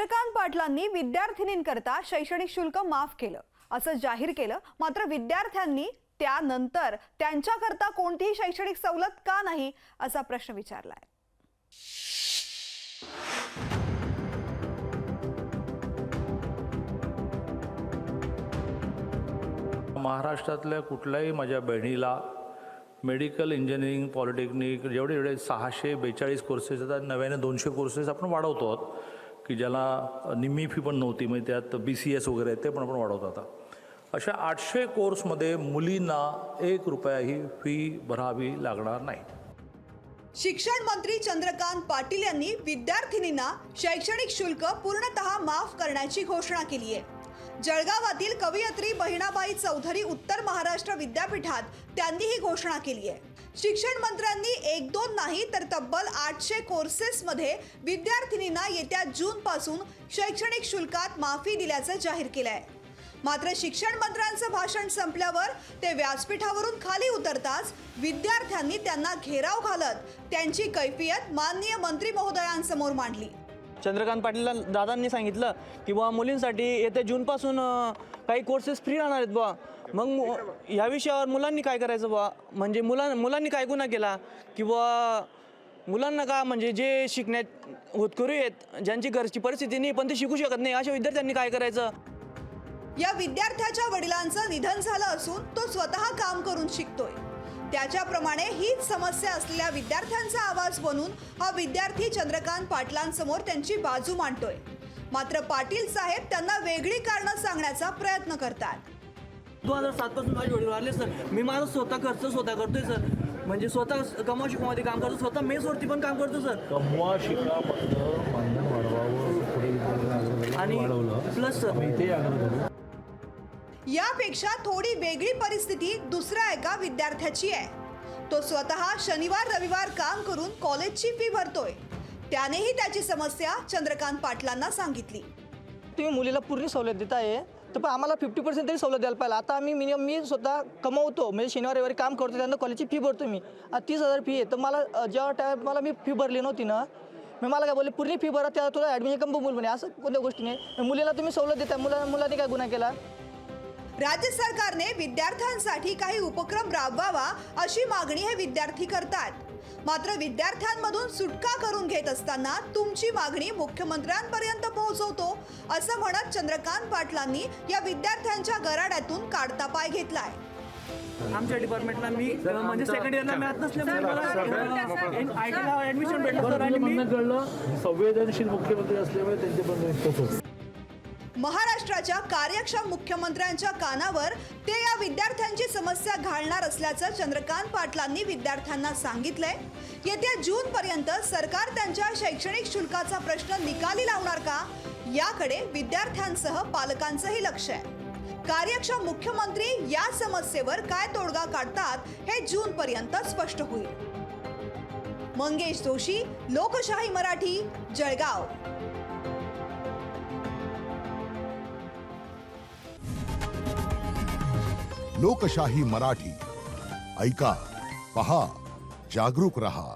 चंद्रकांत पाटलांनी विद्यार्थिनींकरता शैक्षणिक शुल्क माफ केलं असं जाहीर केलं। मात्र विद्यार्थ्यांनी त्यानंतर त्यांच्याकरता कोणतीही शैक्षणिक सवलत का नाही असा प्रश्न विचारलाय। महाराष्ट्रातल्या कुठल्याही माझ्या बहिणीला मेडिकल इंजिनिअरिंग पॉलिटेक्निक जेवढे 642 कोर्सेस आहेत, नव्याने 200 कोर्सेस आपण वाढवतो आहोत की ज्याला निम्मी फी पण नव्हती, म्हणजे त्यात BCS वगैरे ते पण आपण वाढवतो आता। अशा 800 कोर्समध्ये मुलींना 1 रुपयाही फी भरावी लागणार नाही। शिक्षण मंत्री चंद्रकांत पाटील यांनी विद्यार्थिनींना शैक्षणिक शुल्क पूर्णतः माफ करण्याची घोषणा केली आहे। जळगावातील कवयित्री बहिणाबाई चौधरी उत्तर महाराष्ट्र विद्यापीठात त्यांनी ही घोषणा केली आहे। शिक्षण मंत्र्यांनी 1-2 नाही तर तब्बल 800 कोर्सेसमध्ये विद्यार्थिनींना येत्या जून पासून शैक्षणिक शुल्कात माफी दिल्याचं जाहीर केलं आहे। मात्र शिक्षण मंत्र्यांचं भाषण संपल्यावर ते व्यासपीठावरून खाली उतरताच विद्यार्थ्यांनी त्यांना घेराव घालत त्यांची कैफियत माननीय मंत्री महोदयांसमोर मांडली। चंद्रकांत पाटील दादांनी सांगितलं की बुवा मुलींसाठी येत्या जूनपासून काही कोर्सेस फ्री राहणार आहेत बुवा। मग ह्या विषयावर मुलांनी काय करायचं बुवा, म्हणजे मुलांनी काय गुन्हा केला की बुवा मुलांना का, म्हणजे जे शिकण्यात होतकरू आहेत, ज्यांची घरची परिस्थिती नाही पण ते शिकू शकत नाही, अशा विद्यार्थ्यांनी काय करायचं। या विद्यार्थ्याच्या वडिलांचं निधन झालं असून तो स्वतः काम करून शिकतोय। त्याच्याप्रमाणे हीच समस्या असलेल्या विद्यार्थ्यांचा आवाज बनून हा विद्यार्थी चंद्रकांत पाटलांसमोर त्यांची बाजू मांडतोय। मात्र पाटील साहेब त्यांना वेगळी कारणं सांगण्याचा प्रयत्न करतात। 2007 पासून माझे वडील वारले सर। मी माझं स्वतः खर्च स्वतः करतोय सर, म्हणजे स्वतः कमवा शिकवामध्ये काम करतो, स्वतः मेसवरती पण काम करतो सर। कमवा शिका पद्धत मानधन वाढवावं पुढे आणि प्लस सर यापेक्षा थोडी वेगळी परिस्थिती दुसऱ्या एका विद्यार्थ्याची आहे। तो स्वतः शनिवार रविवार काम करून कॉलेजची फी भरतोय। त्यानेही त्याची समस्या चंद्रकांत पाटलांना सांगितली। तुम्ही मुलीला पूर्ण सवलत देत आहे तर पण आम्हाला 50% तरी सवलत द्यायला पाहिजे। आता आम्ही मी स्वतः कमवतो, म्हणजे शनिवार रविवारी काम करतो, त्यांना कॉलेजची फी भरतो मी। 30,000 फी आहे, तर मला जेव्हा टाइम मला मी फी भरली नव्हती ना, मी मला काय बोलले पूर्ण फी भरा, त्या तुला ॲडमिशन कम बोल म्हणे। असं कोणत्या गोष्टी नाही, मुलीला तुम्ही सवलत देता, मुलांनी काय गुन्हा केला। राज्य सरकारने विद्यार्थ्यांसाठी काही उपक्रम राबवावा अशी मागणी हे विद्यार्थी करतात। मात्र विद्यार्थ्यांमधून सुटका करून घेत असताना तुमची मागणी मुख्यमंत्र्यांपर्यंत पोहोचवतो असं म्हणत चंद्रकांत पाटलांनी या विद्यार्थ्यांच्या गराड्यातून काढता पाय घेतलाय। आमच्या डिपार्टमेंटला मी म्हणजे सेकंड इयरला मॅथ नसल्यामुळे मला आयटीला ॲडमिशन भेटलं सर, आणि मी संवेदनशील मुख्यमंत्री असल्यामुळे त्यांचे पण महाराष्ट्राच्या कार्यक्षम मुख्यमंत्र्यांच्या कानावर ते या विद्यार्थ्यांची समस्या घालणार असल्याचं चंद्रकांत पाटलांनी विद्यार्थ्यांना सांगितलंय। येत्या जून पर्यंत सरकार त्यांच्या शैक्षणिक शुल्काचा प्रश्न निकाली लावणार का, याकडे विद्यार्थ्यांसह पालकांचंही लक्ष आहे। कार्यक्षम मुख्यमंत्री या समस्येवर काय तोडगा काढतात हे जून पर्यंत स्पष्ट होईल। मंगेश जोशी, लोकशाही मराठी, जळगाव। लोकशाही मराठी ऐका, पहा, जागरूक रहा।